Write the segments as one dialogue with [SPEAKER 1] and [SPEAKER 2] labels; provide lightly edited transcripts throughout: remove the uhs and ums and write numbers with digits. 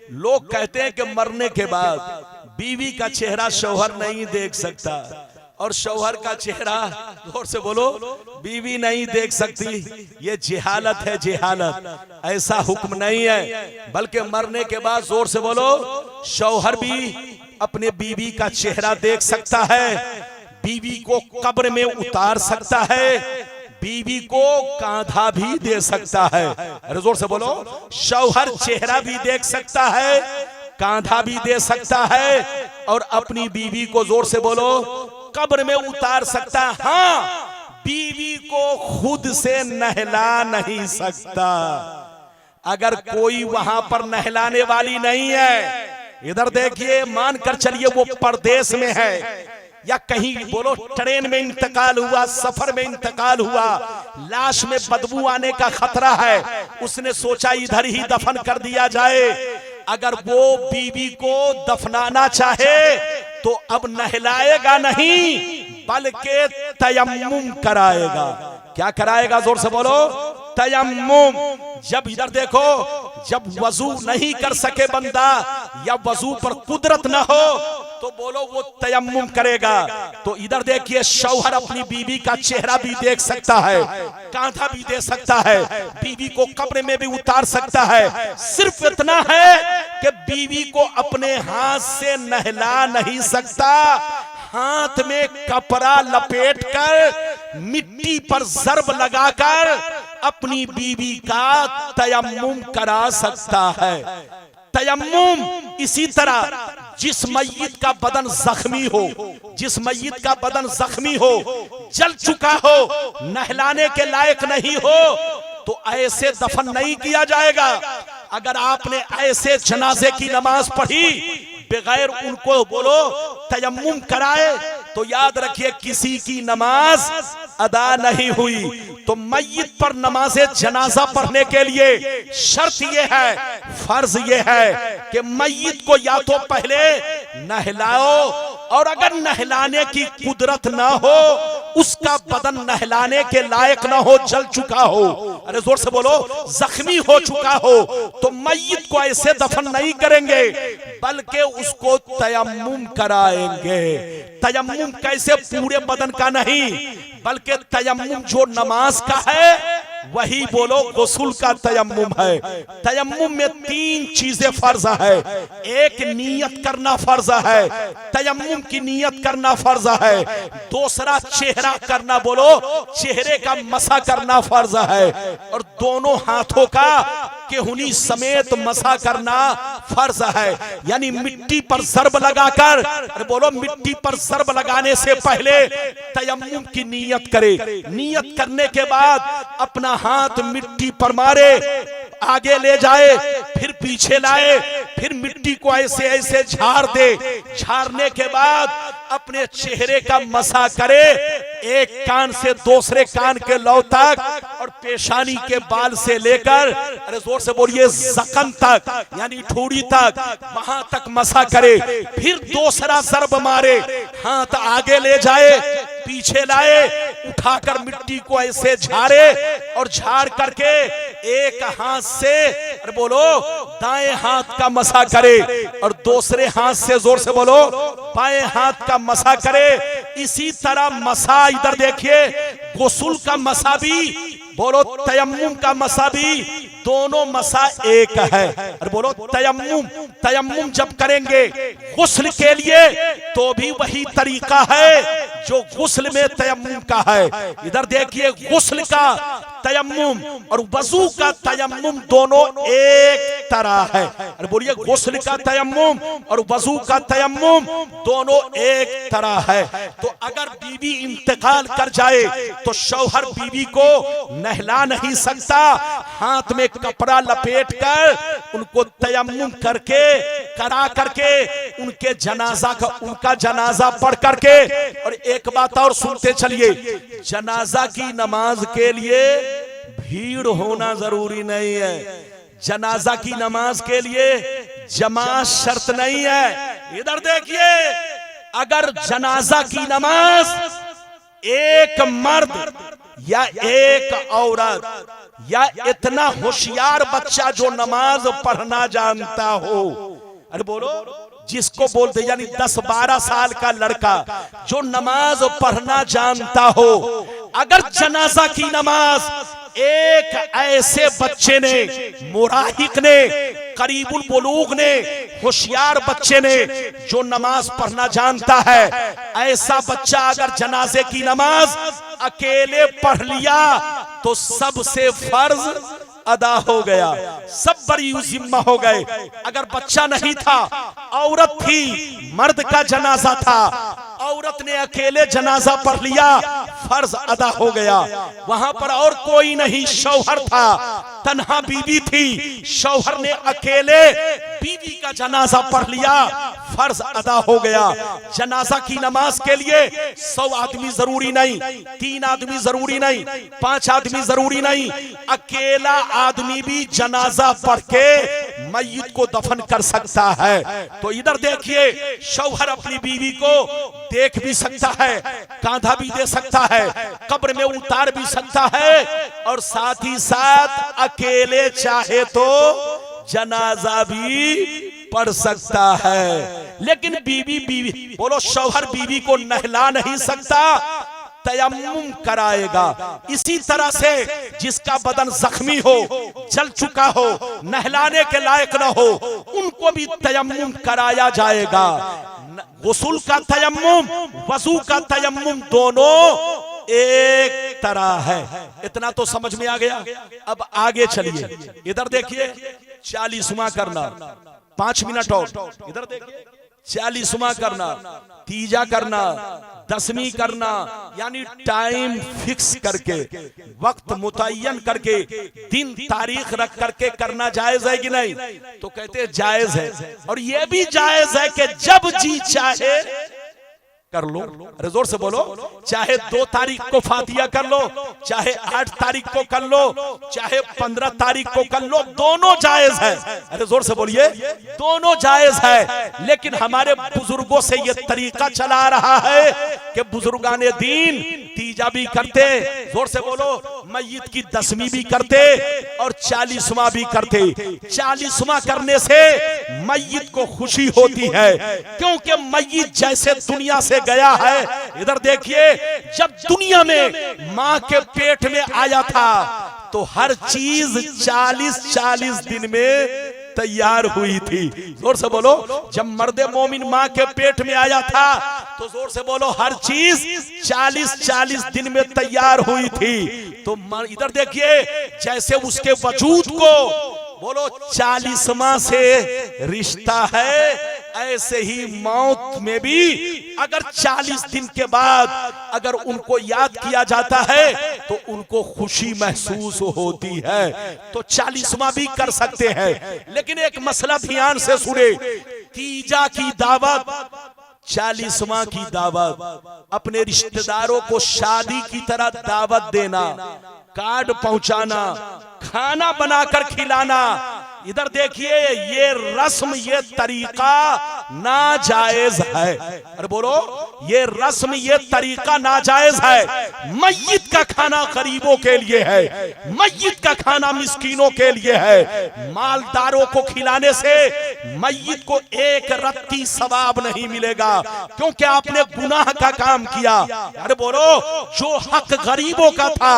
[SPEAKER 1] लोग कहते हैं कि मरने के बाद बीवी का चेहरा शौहर नहीं देख सकता और शौहर का चेहरा, जोर से बोलो, बीवी नहीं देख सकती। ये जिहालत है, जिहालत। ऐसा हुक्म नहीं है, बल्कि मरने के बाद, जोर से बोलो, शौहर भी अपने बीवी का चेहरा देख सकता है, बीवी को कब्र में उतार सकता है, बीवी को कांधा भी दे सकता है। अरे जोर से बोलो, शौहर चेहरा भी देख सकता है, कांधा भी दे सकता है और अपनी बीवी को, जोर से बोलो, कब्र में उतार सकता है। हाँ, बीवी को खुद से नहला नहीं सकता। अगर कोई वहां पर नहलाने वाली नहीं है, इधर देखिए, मानकर चलिए वो परदेश में है या कहीं, बोलो, ट्रेन में इंतकाल हुआ, सफर में इंतकाल हुआ, लाश में बदबू आने का खतरा है, उसने सोचा इधर ही दफन कर दिया जाए। अगर वो बीवी को दफनाना चाहे तो अब नहलाएगा नहीं, बल्कि तयम्मुम कराएगा। क्या कराएगा? जोर से बोलो, तयम्मुम। जब इधर देखो, जब वजू नहीं कर सके बंदा या वजू पर कुदरत ना हो तो बोलो वो तयम्मुम करेगा। तो इधर देखिए, शौहर अपनी बीवी का चेहरा भी देख सकता है, कांधा भी दे सकता है, बीवी को कब्र में भी उतार सकता है। सिर्फ इतना है कि बीवी को अपने हाथ से नहला नहीं सकता, हाथ में कपड़ा लपेटकर मिट्टी पर ज़र्ब लगाकर अपनी बीवी का तयम्मुम करा सकता है। तयम्मुम इसी तरह जिस मय्यत का बदन जख्मी हो, जिस मय्यत का बदन जख्मी हो, जल चुका हो, नहलाने के लायक नहीं हो, तो ऐसे दफन नहीं किया जाएगा। अगर आपने ऐसे जनाजे की नमाज पढ़ी बगैर उनको, बोलो, तयम्मुम कराए, तो याद रखिए किसी की नमाज अदा नहीं हुई। तो मय्यत पर नमाज़े जनाजा पढ़ने के लिए शर्त यह है, फर्ज यह है कि मय्यत को या तो पहले नहलाओ, और अगर नहलाने की कुदरत ना हो, उसका बदन नहलाने के लायक ना हो, जल चुका हो, अरे जोर से बोलो, जख्मी हो चुका हो, तो मय्यत को ऐसे दफन नहीं करेंगे, बल्कि उसको तयम्मुम कराएंगे। तयम्मुम कैसे? पूरे बदन का नहीं, बल्कि तयम्मुम जो नमाज का है वही, बोलो, गुस्ल का तयम्मुम है। तयम्मुम में 3 चीजें फर्ज है। एक, नियत करना फर्ज है, तयम्मुम की नियत करना फर्ज है। दूसरा, चेहरा करना, बोलो, चेहरे का मसा करना फर्ज है। और दोनों हाथों का केहुनी समेत मसा करना फर्ज है। यानी मिट्टी पर ज़र्ब लगाकर, अरे बोलो, मिट्टी पर ज़र्ब लगाने से पहले तयम्मुम की नियत करे। नियत करने के बाद अपना हाथ मिट्टी पर मारे, आगे ले जाए, फिर पीछे लाए, फिर मिट्टी को ऐसे ऐसे झाड़ दे। झाड़ने के बाद अपने चेहरे का मसा करे, एक कान से दूसरे कान के लौ तक, और पेशानी के बाल से लेकर, अरे जोर से बोलिए, ज़क़न तक, यानी ठोड़ी तक, वहां तक मसा करे। फिर दूसरा ज़र्ब मारे, हाथ आगे ले जाए, पीछे लाए, उठाकर मिट्टी को ऐसे झाड़े, और झाड़ करके एक हाथ से, अरे बोलो, दाएं हाथ का मसा करे, और दूसरे हाथ से, जोर से बोलो, बाएं हाथ का मसा करे। इसी तरह मसा, इधर देखिए, गुस्ल का मसा भी, बोलो, तयम्मुम का मसा भी, दोनों मसा एक है। अरे बोलो, तयम्मुम, तयम्मुम जब करेंगे गुस्ल के लिए तो भी वही तरीका है जो गुस्ल में तयम्मुम का है। इधर देखिए, गुस्ल का तयम्मुम और वजू का तयम्मुम दोनों एक तरह है। अरे बोलिए, गुस्ल का तयम्मुम और वजू का तयम्मुम दोनों एक तरह है। तो अगर बीवी इंतकाल कर जाए तो शौहर बीवी को नहला नहीं सकता, हाथ में कपड़ा लपेट कर उनको तयम्मुम करा करके उनके जनाजा का, उनका जनाजा पढ़ करके। और एक बात और सुनते चलिए, जनाजा की नमाज के लिए भीड़ होना जरूरी नहीं है। जनाजा की नमाज के लिए जमात शर्त नहीं है। इधर देखिए, अगर जनाजा की नमाज एक मर्द या एक औरत या इतना होशियार बच्चा जो नमाज पढ़ना जानता हो। अरे बोलो, जिसको बोलते यानी 10-12 साल का लड़का जो नमाज पढ़ना जानता हो, अगर जनाजा की नमाज एक ऐसे बच्चे ने, मुराहिक ने, करीबुल बुलूग ने, होशियार बच्चे ने जो नमाज पढ़ना जानता है, ऐसा बच्चा अगर जनाजे की नमाज अकेले पढ़ लिया तो सबसे फर्ज अदा हो गया, सब बड़ी जिम्मा हो गए। अगर बच्चा नहीं था, औरत थी, मर्द का जनाजा था, औरत ने अकेले जनाजा पढ़ लिया, फर्ज अदा हो गया। वहां पर और कोई नहीं, शौहर था, तन्हा बीवी थी, शौहर ने अकेले बीवी का जनाजा पढ़ लिया, फर्ज अदा हो गया। जनाजा की नमाज के लिए 100 आदमी जरूरी नहीं, 3 आदमी जरूरी नहीं, 5 आदमी जरूरी नहीं, अकेला आदमी भी जनाजा पढ़ के मय्यत को दफन कर सकता है। तो इधर देखिए, शौहर अपनी बीवी को देख भी सकता है, कांधा भी दे सकता है, कब्र में उतार भी सकता है, और साथ ही साथ अकेले चाहे तो जनाजा भी पढ़ सकता है। लेकिन बीवी बोलो, शौहर बीवी को नहला नहीं सकता, तयम्मुम कराएगा। इसी तरह से जिसका बदन जख्मी हो, जल चुका हो, नहलाने के लायक न हो, उनको भी तयम्मुम कराया जाएगा। गुस्ल का तयम्मुम, वजू का तयम्मुम दोनों एक तरह है। इतना तो समझ में आ गया। अब आगे चलिए, इधर देखिए, 40वां करना, 5 मिनट और। इधर देखिए, 40वां करना, तीजा करना, 10वीं करना, यानी टाइम फिक्स करके, वक्त मुतय्यन करके, दिन तारीख रख करके करना जायज है कि नहीं? तो कहते हैं जायज है। और यह भी जायज है कि जब जी चाहे कर लो। अरे जोर से बोलो, चाहे 2 तारीख को फातिया कर लो, चाहे 8 तारीख को कर लो, चाहे 15 तारीख को कर लो, दोनों जायज है। अरे जोर से बोलिए, दोनों जायज है। लेकिन हमारे बुजुर्गों से ये तरीका चला रहा है कि बुजुर्गाने दीन तीजा भी करते, जोर से बोलो, मय्यत की 10वीं भी करते और 40वां भी करते। 40वां करने से मय्यत को खुशी होती है, क्योंकि मय्यत जैसे दुनिया से गया है। इधर देखिए, जब दुनिया में मां के पेट में आया था तो हर चीज 40-40 दिन में तैयार हुई थी। जोर से बोलो, जब मर्दे मोमिन मां के पेट में आया था तो जोर से बोलो, हर चीज 40-40 दिन में तैयार हुई थी। तो इधर देखिए, जैसे उसके वजूद को बोलो 40वां से रिश्ता है, ऐसे ही मौत में भी अगर 40 दिन के बाद अगर उनको याद किया जाता है तो उनको खुशी महसूस होती है। तो 40वां भी कर सकते हैं। लेकिन एक मसला ध्यान से सुने, तीजा की दावत, 40वां की दावत, अपने रिश्तेदारों को शादी की तरह दावत देना, कार्ड पहुंचाना, खाना बनाकर खिलाना, इधर देखिए, ये रस्म, ये तरीका नाजायज है। अरे बोलो, ये रस्म, ये तरीका नाजायज है। मय्यत का खाना गरीबों के लिए है, मय्यत का खाना मिस्कीनों के लिए है। मालदारों को खिलाने से मय्यत को एक रत्ती सवाब नहीं मिलेगा, क्योंकि आपने गुनाह का काम किया। अरे बोलो, जो हक गरीबों का था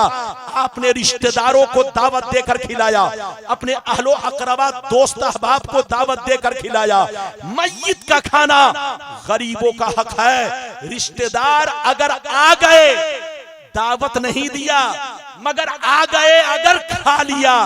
[SPEAKER 1] आपने रिश्तेदारों को दावत देकर खिलाया, अपने अहलो अकरबा दोस्त अहबाब को दावत देकर खिलाया। मय्यत का खाना गरीबों का हक है। रिश्तेदार अगर आ गए, दावत नहीं दिया मगर आ गए, अगर खा लिया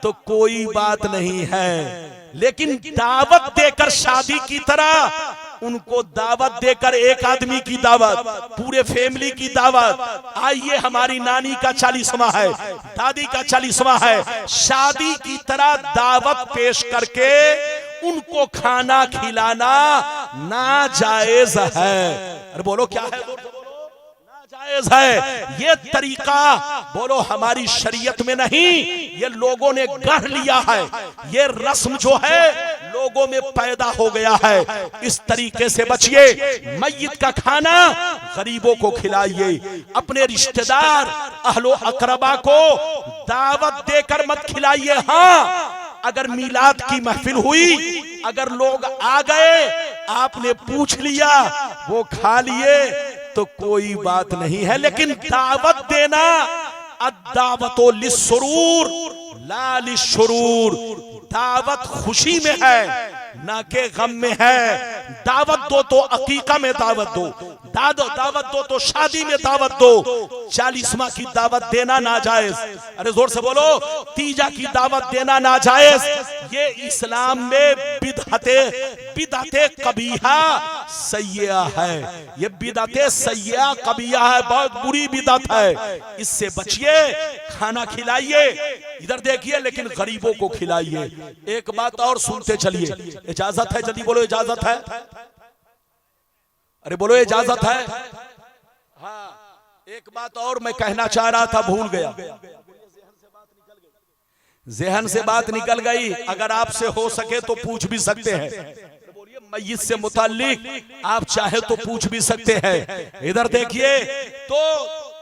[SPEAKER 1] तो कोई बात नहीं है। लेकिन दावत देकर, शादी की तरह उनको दावत देकर, एक आदमी की दावत, पूरे फैमिली की दावत, आइए हमारी नानी का 40वां है, दादी का 40वां है, शादी की तरह दावत पेश करके उनको खाना खिलाना नाजायज है। अरे बोलो, क्या है? नाजायज है। ये तरीका बोलो हमारी शरीयत में नहीं, ये लोगों ने गढ़ लिया है। ये रस्म जो है लोगों में पैदा हो गया है। इस तरीके से बचिए। मय्यत का खाना गरीबों को खिलाइए, अपने रिश्तेदार अहलो अकरबा को दावत देकर मत खिलाइए। हाँ, अगर मीलाद की महफिल हुई, अगर लोग आ गए, आपने पूछ लिया, वो खा लिए तो कोई बात नहीं है, लेकिन दावत देना, अद्दावतो लिस्सुरूर ला लिश्शुरूर, दावत खुशी में है ना के गम में है। दावत दो तो अकीका में दावत दो, दावत दो तो शादी में दावत दो। 40वां की दावत देना नाजायज, अरे जोर से बोलो, तीजा की दावत देना नाजायज। ये इस्लाम में बिदअते कबीहा सय्या है, ये बिदअते सय्या कबीहा है, बहुत बुरी बिदअत है। इससे बचिए, खाना खिलाइए, इधर देखिए, लेकिन गरीबों को खिलाइए। एक बात और सुनते चलिए, इजाजत है? जल्दी बोलो, इजाजत है? अरे बोलो, इजाजत है? हाँ, एक बात और मैं कहना चाह रहा था, भूल गया। ज़हन से बात निकल गई। अगर आपसे हो सके तो पूछ भी सकते हैं। मय्यत से मुताल्लिक आप चाहे तो पूछ भी सकते हैं। इधर देखिए, तो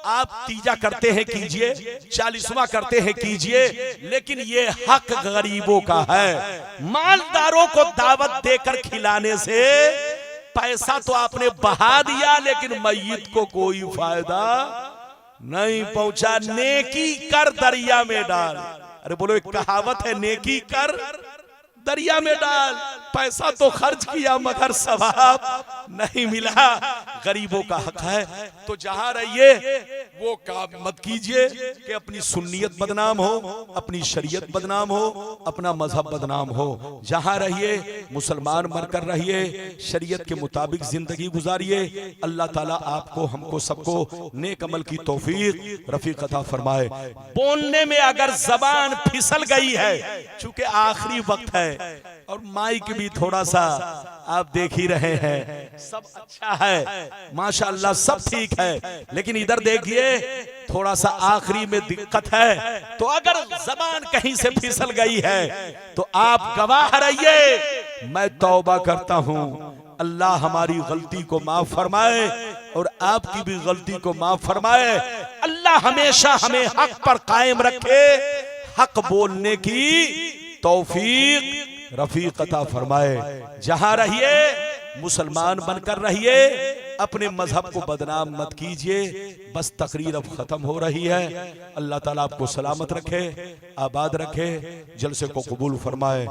[SPEAKER 1] आप तीजा करते हैं कीजिए, 40वां करते हैं कीजिए, लेकिन ये हक गरीबों का है। मालदारों को दावत देकर खिलाने से पैसा तो आपने बहा दिया, लेकिन मय्यत को कोई फायदा नहीं पहुंचा। नेकी कर दरिया में डाल, अरे बोलो, एक कहावत है, नेकी कर दरिया में डाल। पैसा तो खर्च किया मगर सवाब नहीं मिला। गरीबों का हक है, तो जहां रहिए वो काम मत कीजिए कि अपनी सुन्नियत बदनाम हो, अपनी शरीयत बदनाम हो, अपना मजहब बदनाम हो। जहां रहिए मुसलमान बनकर रहिए, शरीयत के मुताबिक जिंदगी गुजारिए। अल्लाह ताला आपको, हमको, सबको नेक अमल की तौफीक रफीक अता फरमाए। बोलने में अगर जबान फिसल गई है, चूंकि आखिरी वक्त है और माइक भी थोड़ा सा आप देख ही रहे हैं, सब अच्छा है माशाअल्लाह, सब ठीक है, लेकिन इधर देखिए थोड़ा सा आखिरी में दिक्कत है। तो अगर जबान कहीं से फिसल गई है तो आप गवाह रहिए। मैं तौबा करता हूं, अल्लाह हमारी गलती को माफ फरमाए और आपकी भी गलती को माफ फरमाए। अल्लाह हमेशा हमें हक पर कायम रखे, हक बोलने की तौफीक रफीक अता फरमाए। जहां रहिए मुसलमान बनकर रहिए, अपने मजहब को बदनाम मत कीजिए। बस तकरीर अब खत्म हो रही है। अल्लाह ताला आपको सलामत रखे, आबाद रखे, जलसे को कबूल फरमाए।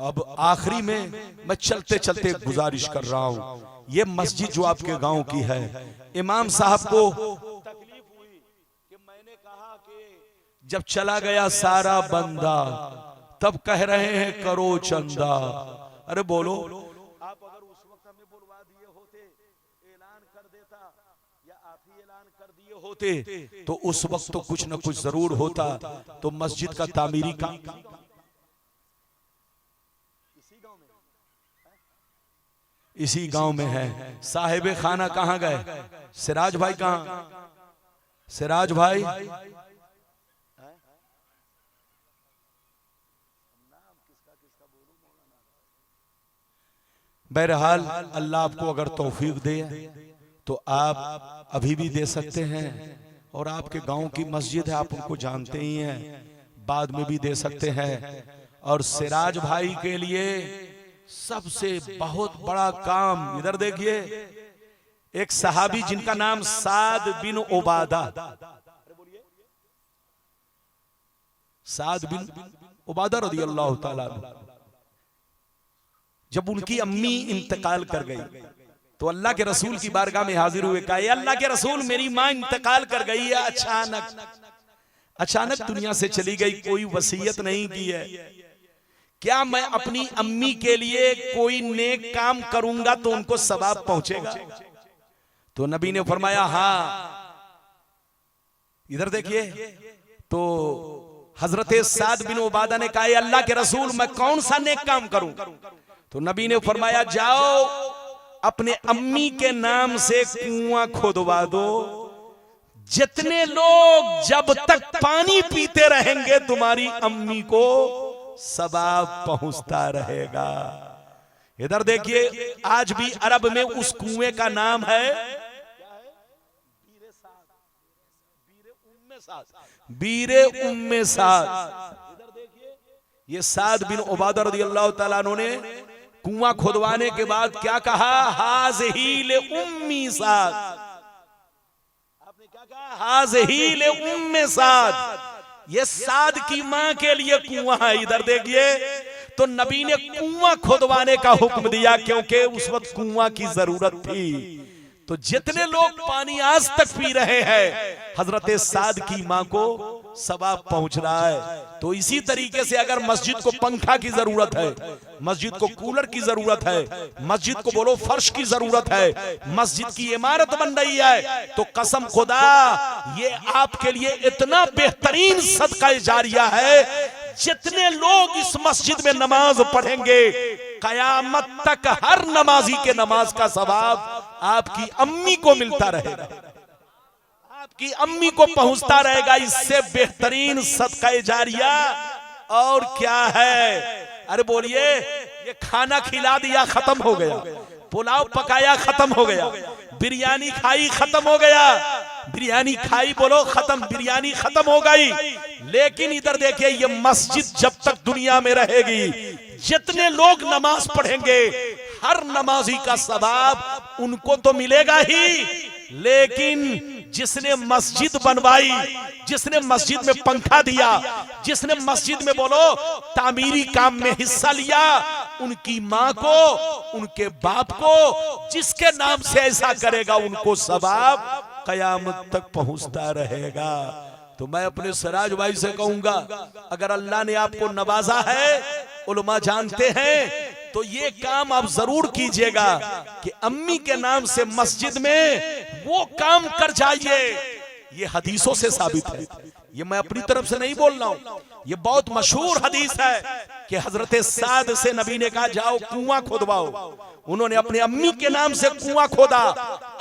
[SPEAKER 1] अब आखिरी में मैं चलते चलते गुजारिश कर रहा हूँ, ये मस्जिद जो आपके गांव की है, इमाम साहब को तकलीफ हुई कि मैंने कहा कि जब चला गया सारा बंदा, तब कह रहे हैं करो चंदा। अरे बोलो, आप अगर उस वक्त हमें बुलवा दिए होते, ऐलान कर देता, या आप ही ऐलान कर दिए होते, तो उस वक्त तो कुछ न कुछ जरूर होता। तो मस्जिद का तामीरी काम इसी गांव में है। साहिब खाना कहाँ गए? सिराज भाई कहाँ? सिराज भाई बहरहाल, अल्लाह आपको अगर तौफीक दे तो आप अभी भी दे सकते हैं, और आपके गांव की मस्जिद है, आप उनको जानते ही हैं, बाद में भी दे सकते हैं। और सिराज भाई के लिए सबसे बहुत बड़ा काम, इधर देखिए, एक सहाबी जिनका नाम साद बिन उबादा, साद बिन उबादा रज़ियल्लाहु ताला, जब उनकी अम्मी इंतकाल कर गई तो अल्लाह के रसूल की बारगाह में हाजिर हुए, कहा अल्लाह के रसूल, मेरी माँ इंतकाल कर गई है, अचानक दुनिया से चली गई, कोई वसीयत नहीं की है, क्या मैं अपनी अम्मी के लिए कोई नेक काम करूंगा तो उनको सवाब पहुंचेगा? तो नबी ने फरमाया हाँ। इधर देखिए, तो हजरत साद बिन उबादा ने कहा अल्लाह के रसूल, मैं कौन सा नेक काम करूं? तो नबी ने फरमाया जाओ अपने अम्मी के नाम से कुआं खोदवा दो, जितने लोग जब तक पानी पीते रहेंगे तुम्हारी अम्मी को सवाब पहुंचता रहेगा। इधर देखिए, आज भी अरब में उस कुएं का नाम है बीरे उम्मे साद। इधर देखिए, ये साद बिन उबादा रदियल्लाहु ताला अन्हु ने कुआं खुदवाने के बाद क्या कहा, हाज़ही ले उम्मी साद। आपने क्या कहा, हाज़ही ले उम्मे साद, ये साद की मां के लिए कुआं है। इधर देखिए, तो नबी ने कुआं खुदवाने का हुक्म दिया क्योंकि उस वक्त कुआं की जरूरत थी। तो जितने लोग पानी आज तक पी रहे हैं, हजरत साद की मां को सवाब पहुंच रहा है। तो इसी तरीके से अगर मस्जिद को पंखा की जरूरत है, मस्जिद को कूलर की जरूरत है, मस्जिद को बोलो फर्श की जरूरत है, मस्जिद की इमारत बन रही है, तो कसम खुदा ये आपके लिए इतना बेहतरीन सदका जारिया है। जितने लोग इस मस्जिद में नमाज पढ़ेंगे, कयामत तक हर नमाजी के नमाज का सवाब आपकी अम्मी को मिलता रहेगा, आपकी अम्मी को पहुंचता रहेगा। इससे बेहतरीन सदका जारिया और क्या है? अरे बोलिए, ये खाना खिला दिया खत्म हो गया, पुलाव पकाया खत्म हो गया, बिरयानी खाई खत्म हो गया, बिरयानी खाई बोलो खत्म, बिरयानी खत्म हो गई। लेकिन इधर देखिए, ये मस्जिद जब तक दुनिया में रहेगी, जितने लोग नमाज पढ़ेंगे, हर नमाजी का सवाब उनको तो मिलेगा ही, लेकिन जिसने मस्जिद बनवाई, जिसने मस्जिद में पंखा दिया, जिसने मस्जिद में बोलो तामीरी काम में हिस्सा लिया, उनकी मां को, उनके बाप को, जिसके नाम से ऐसा करेगा, उनको सवाब कयामत तक पहुंचता रहेगा। तो मैं अपने सिराज भाई से कहूंगा, अगर अल्लाह ने आपको नवाजा है, उलमा जानते हैं, तो ये काम आप जरूर कीजिएगा कि अम्मी के नाम से मस्जिद में वो काम कर जाइए। ये हदीसों से साबित है, ये मैं अपनी तरफ से नहीं बोल रहा हूं, ये बहुत मशहूर हदीस है कि हजरत साद से नबी ने कहा, जाओ कुआं खोदवाओ। उन्होंने अपने अम्मी के नाम से कुआं खोदा।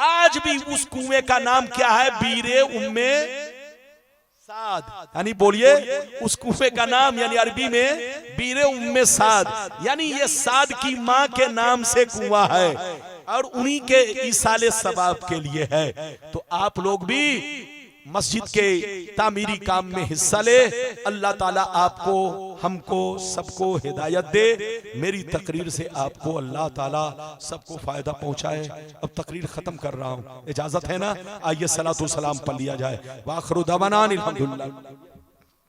[SPEAKER 1] आज भी उस कुएं का नाम क्या है, बीरे उम्मे साद, यानी बोलिए उस कुएं का नाम यानी अरबी में बीरे उम्मे साद, यानी ये साद की मां के नाम से कुआं है और उन्हीं के इसाले सवाब के लिए है। तो आप लोग भी मस्जिद के तामीरी काम में हिस्सा ले। अल्लाह ताला आपको, हमको, सबको हिदायत दे। मेरी तकरीर से आपको अल्लाह ताला सबको फायदा पहुंचाए। अब तकरीर खत्म कर रहा हूं, इजाजत है ना? आइए सलातो सलाम पढ़ लिया जाए। वाखिरु दवाना अनिल हम्दुलिल्लाह।